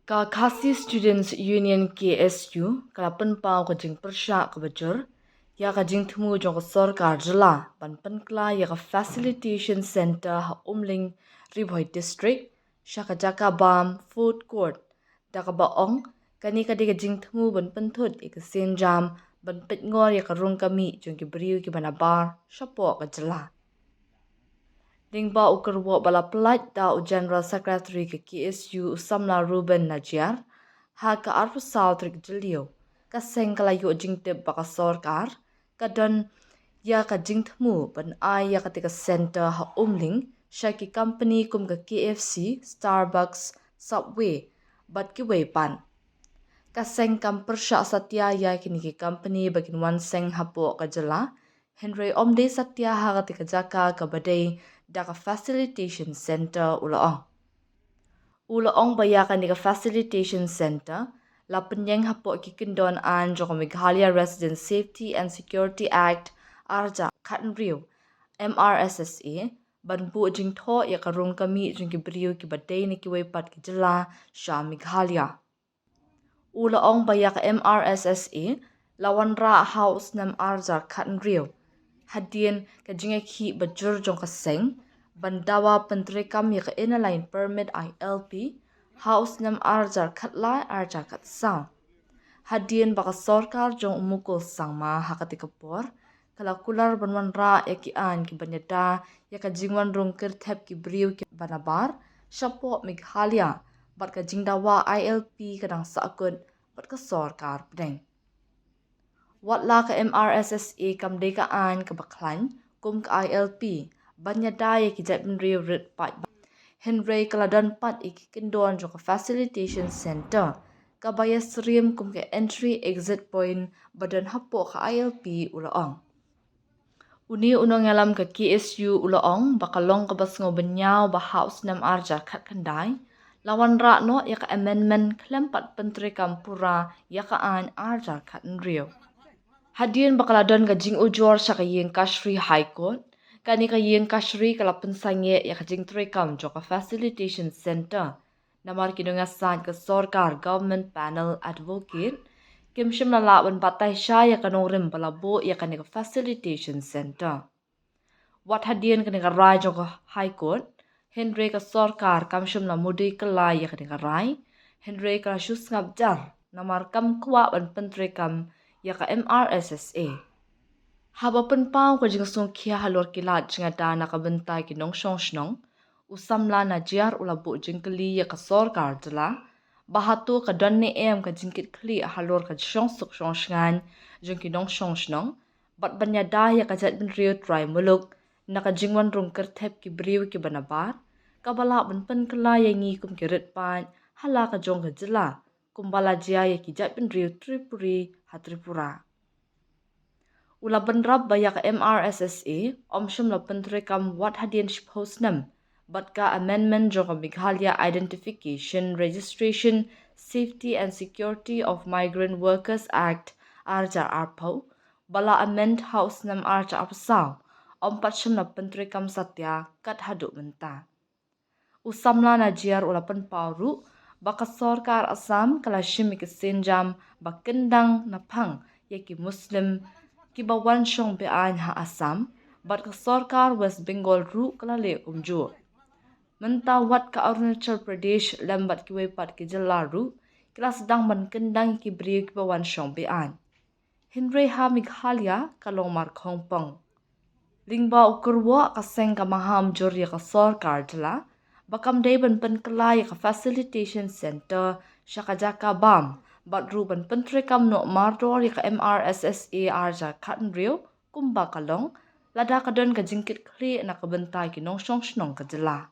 Ka Khasi Students Union KSU kalapan pau ka jing persya ka bajur ya ka jing thumu jong ka sarkar jila ban pankla ya ka facilitation center ha umling Ribhoi district shaka jaka bam food court da ka baong kani ka diga jing thumu ban panthut ik senjam ban pitngor ya ka rung kami jong ki briu ki banabar shapo ka jila Dingba ukerwo bala pelat da u General Secretary ke KSU Usamla Ruben Najiar ha ka arfu sautrik jilio ka sengkala yu jingtip baka sorkar ka don ya ka jingtmu ban ai ya ka tika center ha umling shaki company kum ka KFC, Starbucks, Subway bat ki pan ka seng kam persya satya ya kini ki company bakin wan seng hapo ka jala Henry Omde satya ha ka tika jaka ka badai daka facilitation center ulaong. Ulaong bayakan dika facilitation center la penyeng hapo kikindon an joko Meghalaya Resident Safety and Security Act arja Katan Rio MRSSA ban bu jing tho ya karung kami jing ki brio ki badai ni ki pat ki jila sha Meghalaya. Ulaong bayak MRSSA lawan ra house nam arja Katan Rio. Hadien ka jingeki bajur jong kaseng bandawa pentrekam ya ka inaline permit ILP house nam arjar khatla arjar khatsang hadien baka sarkar jong umukul sangma hakati kapor kala kular banwan ra eki an ki banyada ya ka jingwan rong kerthep ki briu ki banabar shapo Meghalaya bat ka jingdawa ILP kadang sakun bat ka sarkar pdeng Watla ka MRSSA kam deka an ka baklan kum ka ILP banyada ya ki jatbin rio rit pat Henry kaladan pat iki kindon jo ka facilitation center ka bayas rim kum ka entry exit point badan hapo ka ILP ulaong Uni unong alam ka KSU ulaong bakalong ka basngo banyaw ba house nam arja khat kandai lawan ra no ya ka amendment klempat pentri kampura ya ka an arja khat rio Hadien bakaladon ka jing ujor sa kayeng Kashri High Court, kani kayeng Kashri kalapan sangye ya ka jing trekam jo ka facilitation center, namar kinungasan ka sorkar government panel advocate, kimshim na lawan patay siya ya ka nongrim balabo ya ka ka facilitation center. Wat hadien kani ka rai jo ka High Court, Henry ka sorkar kamshim na mudi kalay ya ka rai, Henry ka shus ngabjar, namar kam kwa ban pentrekam ya ka MRSSA. Haba penpau ka jing sung kia halor kilat jinga dana ka bentai ki nong shong shnong, usamla na jiar ulabu jing keli ya ka sorkar jala, bahatu ka donne em ka jingkit kli halor ka shong suk shong shngan jing ki nong shong shnong, bat banyada ya ka jat bin rio try muluk, na ka jingwan rung kertep ki briu ki banabar, ka bala ban pen kala ya ngi kum ki rit pan, hala ka jong ka jala, kumbala jia ya ki jat bin rio Tripuri ha Tripura. Ula benrab baya ka MRSSA, omshum la pentrekam wat hadien shposnam, bat ka amendment jo ka Meghalaya Identification, Registration, Safety and Security of Migrant Workers Act, arja arpo, bala amend house nam arja apsaw, ompatshum la pentrekam satya kat hadu menta. Usamla na jiar ula penpauru, baka sorkar Assam kala shimik senjam bakendang napang yaki Muslim kibawan shong bean ha Assam bat ka sorkar West Bengal ru kala le umju. Menta wat ka Arunachal Pradesh lembat ki wepat ki jala ru kila sedang menkendang ki beri kibawan shong bean. Henry ha Meghalaya kalong mar khongpong. Lingba ukurwa kaseng ka maham jorya ka sorkar jala bakam day ban penkelay ka facilitation center shakajaka bam bat ruban pentrekam no mardor ka MRSSA arja Katan Rio kumba kalong lada kadon ka jingkit kli na kabentay ki nong shong shnong ka jala